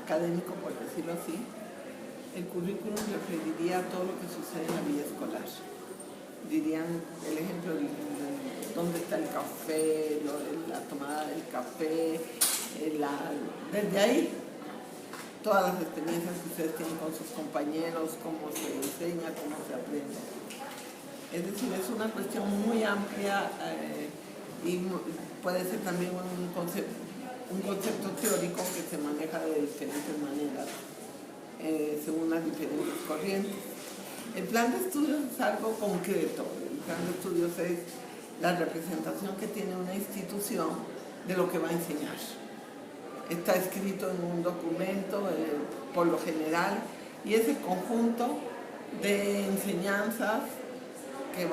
académico, por decirlo así, el currículum referiría a todo lo que sucede en la vida escolar. Dirían el ejemplo de dónde está el café, la tomada del café, desde ahí todas las experiencias que ustedes tienen con sus compañeros, cómo se enseña, cómo se aprende. Es decir, es una cuestión muy amplia y puede ser también un concepto teórico que se maneja de diferentes maneras según las diferentes corrientes. El plan de estudios es algo concreto. El plan de estudios es la representación que tiene una institución de lo que va a enseñar. Está escrito en un documento, por lo general, y es el conjunto de enseñanzas que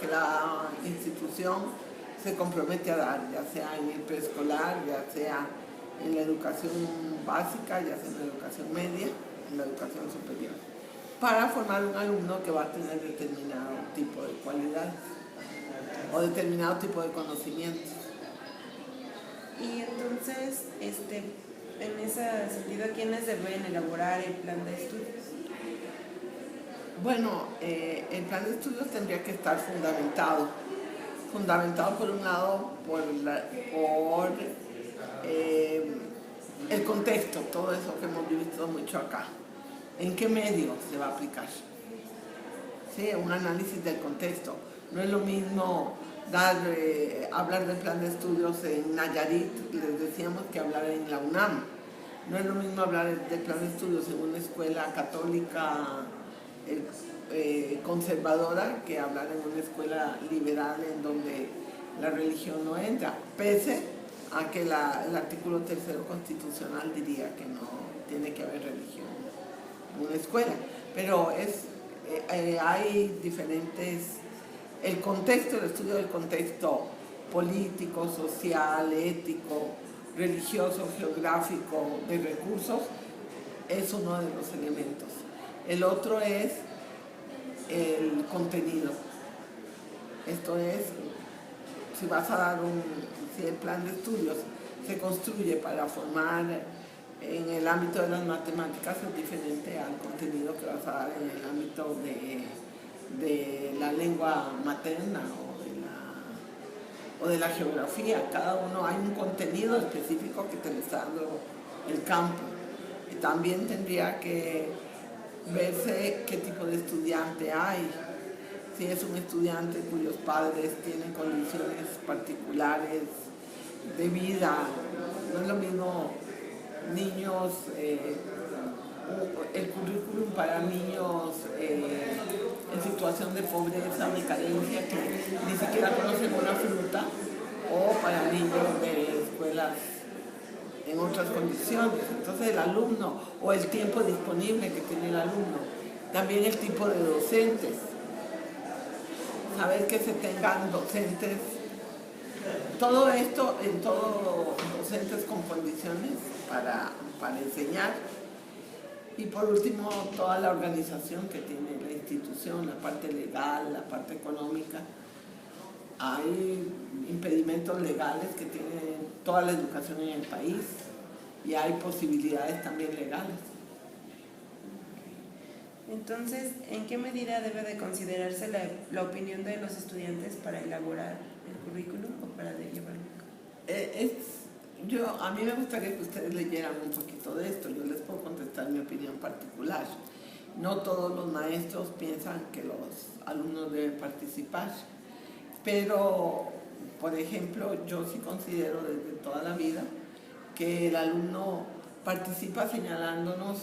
la institución se compromete a dar, ya sea en el preescolar, ya sea en la educación básica, ya sea en la educación media, en la educación superior, para formar un alumno que va a tener determinado tipo de cualidades o determinado tipo de conocimientos. Y entonces, en ese sentido, ¿quiénes deben elaborar el plan de estudios? Bueno, el plan de estudios tendría que estar fundamentado por un lado por el contexto, todo eso que hemos visto mucho acá. ¿En qué medio se va a aplicar? Sí, un análisis del contexto. No es lo mismo hablar del plan de estudios en Nayarit, les decíamos, que hablar en la UNAM. No es lo mismo hablar del plan de estudios en una escuela católica conservadora que hablar en una escuela liberal en donde la religión no entra, pese a que el artículo 3º constitucional diría que no tiene que haber religión en una escuela. Pero hay diferentes... El contexto, el estudio del contexto político, social, ético, religioso, geográfico, de recursos, es uno de los elementos. El otro es el contenido. Esto es, si el plan de estudios se construye para formar en el ámbito de las matemáticas, es diferente al contenido que vas a dar en el ámbito de la lengua materna o de la geografía. Cada uno hay un contenido específico que te lo está dando el campo. Y también tendría que verse qué tipo de estudiante hay. Si es un estudiante cuyos padres tienen condiciones particulares de vida, no es lo mismo niños, el currículum para niños en situación de pobreza, de carencia, que ni siquiera conocen una fruta, o para niños de escuelas en otras condiciones. Entonces el alumno, o el tiempo disponible que tiene el alumno, también el tipo de docentes, saber que se tengan docentes, todo esto, en todos docentes con condiciones para enseñar. Y por último, toda la organización que tiene la institución, la parte legal, la parte económica. Hay impedimentos legales que tiene toda la educación en el país y hay posibilidades también legales. Entonces, ¿en qué medida debe de considerarse la opinión de los estudiantes para elaborar el currículum o para llevarlo? A mí me gustaría que ustedes leyeran un poquito de esto. Yo les puedo contestar mi opinión particular. No todos los maestros piensan que los alumnos deben participar, pero, por ejemplo, yo sí considero desde toda la vida que el alumno participa señalándonos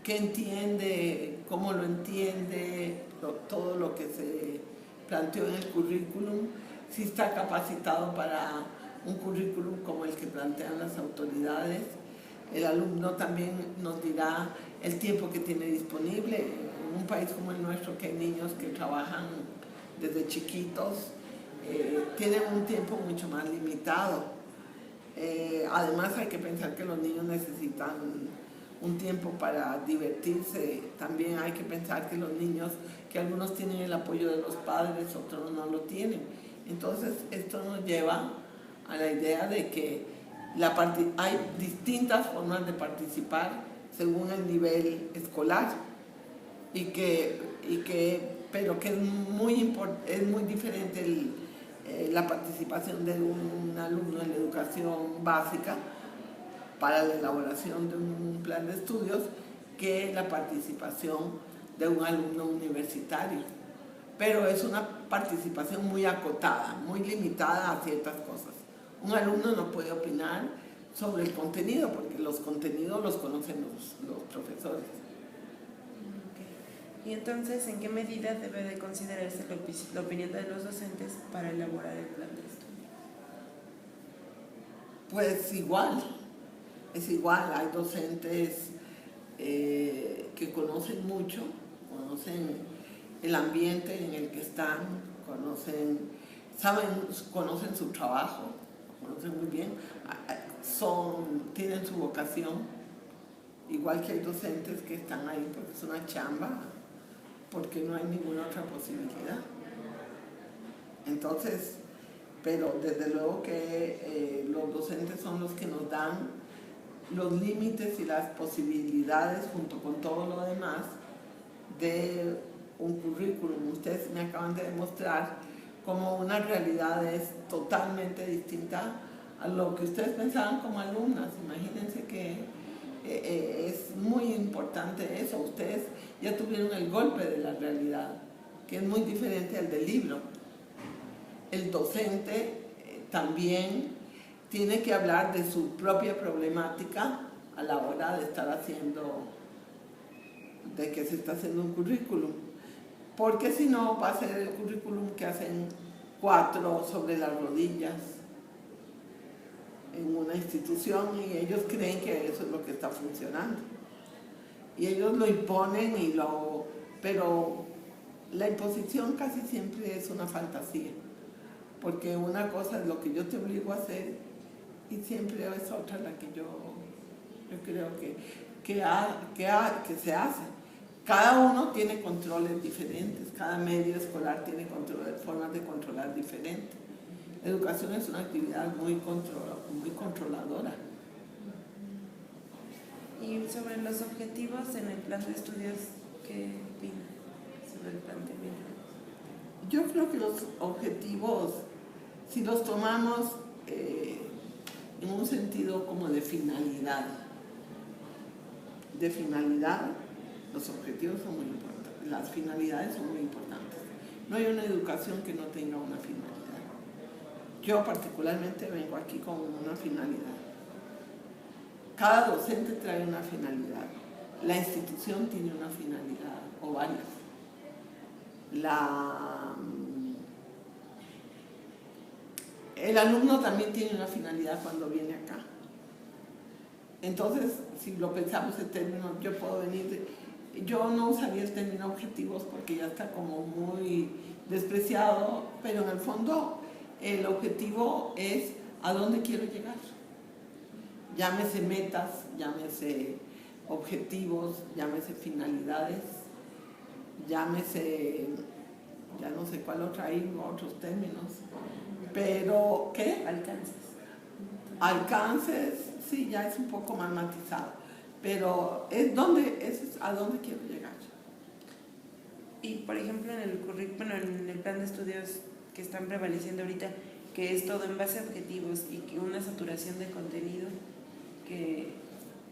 qué entiende, cómo lo entiende, todo lo que se planteó en el currículum, si está capacitado para un currículum como el que plantean las autoridades. El alumno también nos dirá el tiempo que tiene disponible. En un país como el nuestro, que hay niños que trabajan desde chiquitos, tienen un tiempo mucho más limitado. Además hay que pensar que los niños necesitan un tiempo para divertirse. También hay que pensar que los niños, que algunos tienen el apoyo de los padres, otros no lo tienen. Entonces esto nos lleva a la idea de que Hay distintas formas de participar según el nivel escolar pero que es muy diferente la participación de un alumno en la educación básica para la elaboración de un plan de estudios que la participación de un alumno universitario. Pero es una participación muy acotada, muy limitada a ciertas cosas. Un alumno no puede opinar sobre el contenido porque los contenidos los conocen los profesores. Y entonces, ¿en qué medida debe de considerarse la opinión de los docentes para elaborar el plan de estudio? Pues es igual, hay docentes que conocen mucho, conocen el ambiente en el que están, conocen su trabajo, conocen muy bien, tienen su vocación, igual que hay docentes que están ahí porque es una chamba, porque no hay ninguna otra posibilidad. Entonces, pero desde luego que los docentes son los que nos dan los límites y las posibilidades junto con todo lo demás de un currículum. Ustedes me acaban de demostrar cómo una realidad es totalmente distinta a lo que ustedes pensaban como alumnas. Imagínense que es muy importante eso. Ustedes ya tuvieron el golpe de la realidad, que es muy diferente al del libro. El docente también tiene que hablar de su propia problemática a la hora de que se está haciendo un currículum. Porque si no, va a ser el currículum que hacen 4 sobre las rodillas en una institución y ellos creen que eso es lo que está funcionando. Y ellos lo imponen pero la imposición casi siempre es una fantasía. Porque una cosa es lo que yo te obligo a hacer y siempre es otra la que yo creo que se hace. Cada uno tiene controles diferentes, cada medio escolar tiene formas de controlar diferentes. La educación es una actividad muy controladora. Y sobre los objetivos en el plan de estudios, ¿qué opina sobre el planteamiento? Yo creo que los objetivos, si los tomamos en un sentido como de finalidad, los objetivos son muy importantes, las finalidades son muy importantes. No hay una educación que no tenga una finalidad. Yo particularmente vengo aquí con una finalidad. Cada docente trae una finalidad. La institución tiene una finalidad, o varias. El alumno también tiene una finalidad cuando viene acá. Entonces, si lo pensamos en términos, yo no usaría el término objetivos porque ya está como muy despreciado, pero en el fondo el objetivo es a dónde quiero llegar. Llámese metas, llámese objetivos, llámese finalidades, llámese, ya no sé cuál otra hay, otros términos, pero ¿qué? Alcances, sí, ya es un poco más matizado, pero es a dónde quiero llegar. Y por ejemplo en el plan de estudios que están prevaleciendo ahorita, que es todo en base a objetivos y que una saturación de contenido que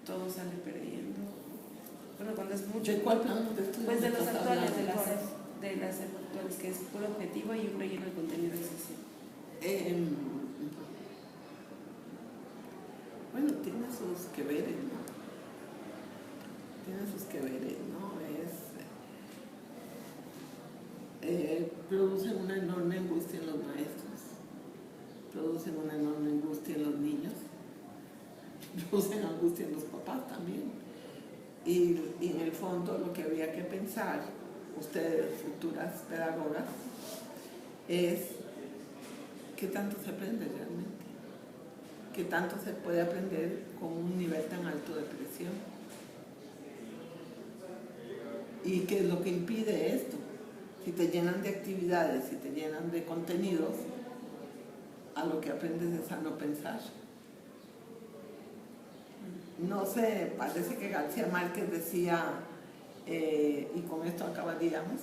todo sale perdiendo. Bueno, cuando es mucho. ¿De cuál plan de estudios? Pues de los actuales, de las actuales, que es puro objetivo y un relleno de contenido excesivo. Bueno, tiene sus que veres, ¿no? Producen una enorme angustia en los maestros, producen una enorme angustia en los niños, producen angustia en los papás también. Y en el fondo lo que habría que pensar, ustedes, futuras pedagogas, es qué tanto se aprende realmente, qué tanto se puede aprender con un nivel tan alto de presión. ¿Y qué es lo que impide esto? Si te llenan de actividades, si te llenan de contenidos, a lo que aprendes es a no pensar. no sé, parece que García Márquez decía, y con esto acabaríamos,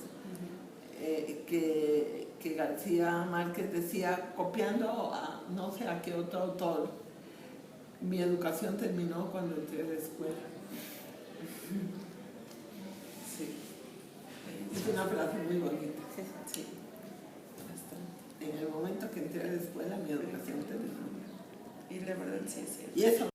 que García Márquez decía, copiando a no sé a qué otro autor, mi educación terminó cuando entré a la escuela. Sí, es una frase muy bonita. Sí, bastante. En el momento que entré a la escuela, mi educación terminó. Y la verdad sí es cierto. Y eso